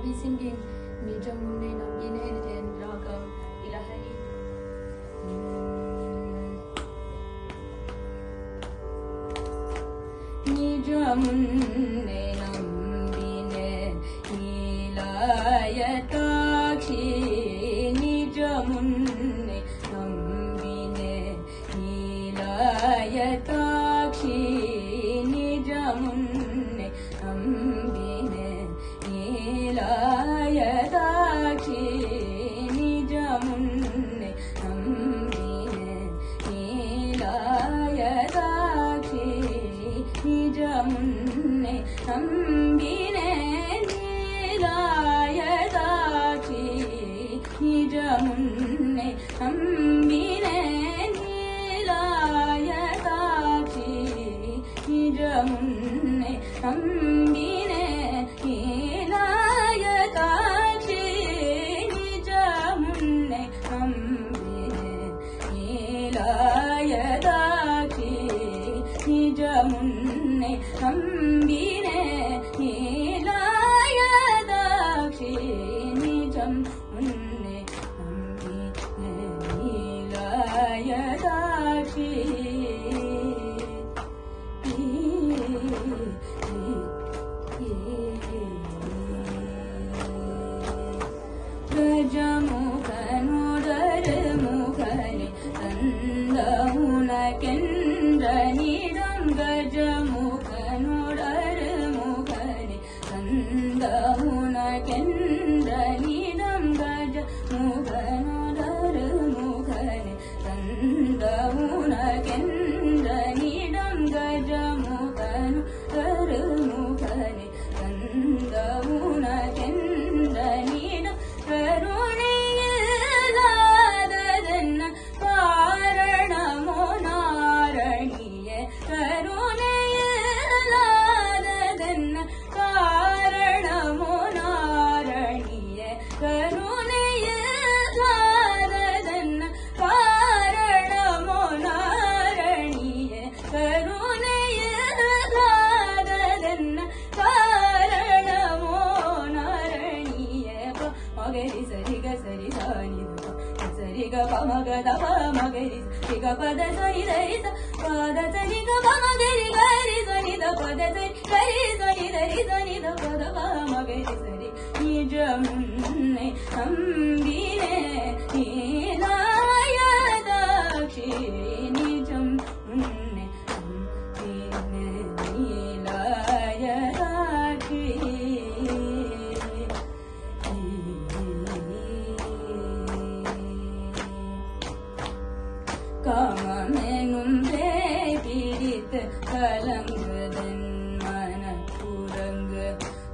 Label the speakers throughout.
Speaker 1: be singing Nijam Munne Nambine and Ragam Ilahari. Nijam Munne Nambine Ilayatakshi. Nijam Munne Nambine Ilayatakshi. Nijam Munne Nambine Ilayatakshi. Nijam Munne Nambine Ilayatakshi. Nijam Munne Nambine Ilayatakshi. Nijam Munne Nambine Ilayatakshi. Nijam Munne Nambine Ilayatakshi. Nijam Munne Nambine Ilayatakshi. Nijam Munne Nambine Ilayatakshi. Nijam Munne Nambine Ilayatakshi. Gajamukhanudaramukhane Tandahunakendranidam. Gajamukhanudaramukhane Tandahunakendranidam. Gajamukhanudaramukhane Tandahunakendranidam. Gajamukhanudaramukhane Tandahunakendranidam. ಕರುಣೆಯಿಲ್ಲದನ್ನ ಕಾರಣಮೋ ನಾರಣಿಯೇ. ಕರುಣೆಯಿಲ್ಲದನ್ನ ಕಾರಣಮೋ ನಾರಣಿಯೇ. ಕರುಣೆಯಿಲ್ಲದನ್ನ ಕಾರಣಮೋ ನಾರಣಿಯೇ. ಕರುಣೆಯಿಲ್ಲದನ್ನ ಕಾರಣಮೋ ನಾರಣಿಯೇ. ಮಗರಿ ಸರಿಗ ಸರಿ ಸಾನಿದ ಸರಿಗ ಪಮಗದ ಪಮಗರಿ ಸಿಗ ಪದ ಸರಿ ಧರಿ ಪದ ಸರಿಗ ಪಮಗರಿ ಗರಿ ಸನಿದ ಪದ ಸರಿ ಗರಿ ಸನಿ ಧರಿ ಸನಿದ ಪದ ಪಮಗರಿ ಸರಿ. ನಿಜಂ ಮುನ್ನೆ ನಂಬಿನೆ ನೀಲಾಯದಾಕ್ಷಿ. ನಿಜಂ ಮುನ್ನೆ ನಂಬಿನೆ ನೀಲಾಯದಾಕ್ಷಿ. காமமெனும் பிடித்து கலங்குதன் மனக்குரங்கு.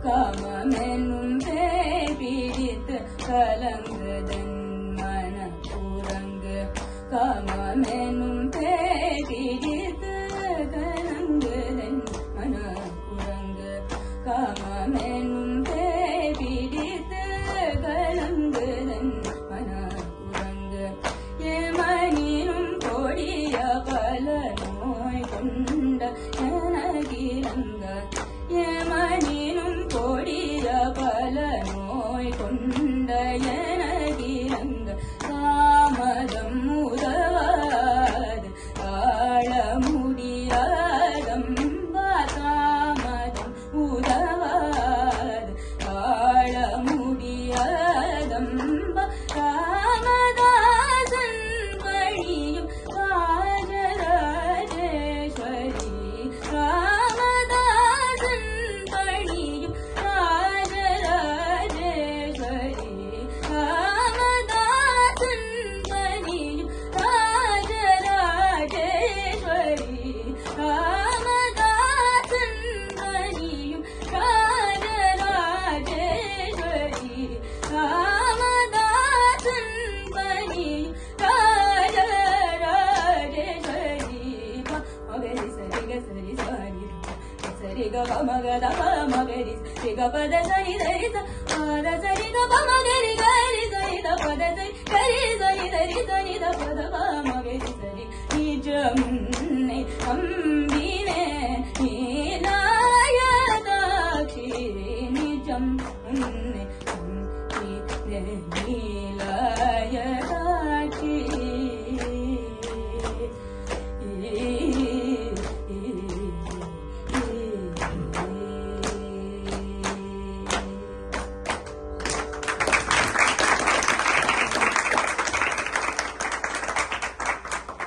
Speaker 1: காமமெனும் பிடித்து கலங்குதன் மனக்குரங்கு. காமமெனும் பிடித்து கலங்குதன் மனக்குரங்கு. காமமெனும் பிடித்து கலங்குதன் மனக்குரங்கு. ஏமனினும் கொடிய பல நோய் கொண்ட எனகிலங்க. ஏமனினும் கொடிய பல நோய் கொண்ட எனகிலங்க. தாமதம் உதவாது ஆள முடியாதம்பா. தாமதம் உதவாது ஆள முடியாதம்பா. ராமதாசன் பணியும் ராஜராஜேஸ்வரி. ராமதாசன் பணியும் ராஜராஜேஸ்வரி. ராமதாசன் பணியும் ராஜராஜேஸ்வரி. ராமதாசன் பணியும் ராஜராஜேஸ்வரி. ராமதாசன் பணியும் ராஜராஜேஸ்வரி. மகரி சரிக சரி சாரி சரிக பமகத பமகரி சிக பத சரி தரி பத சரிக பமகரி கரி சரித பத சரி கரி சரி தரி சரித பத பமகரி சரி. நிஜம் முன்னை நம்பினே நீலாயதாட்சி. நிஜம் முன்னை जनीलायता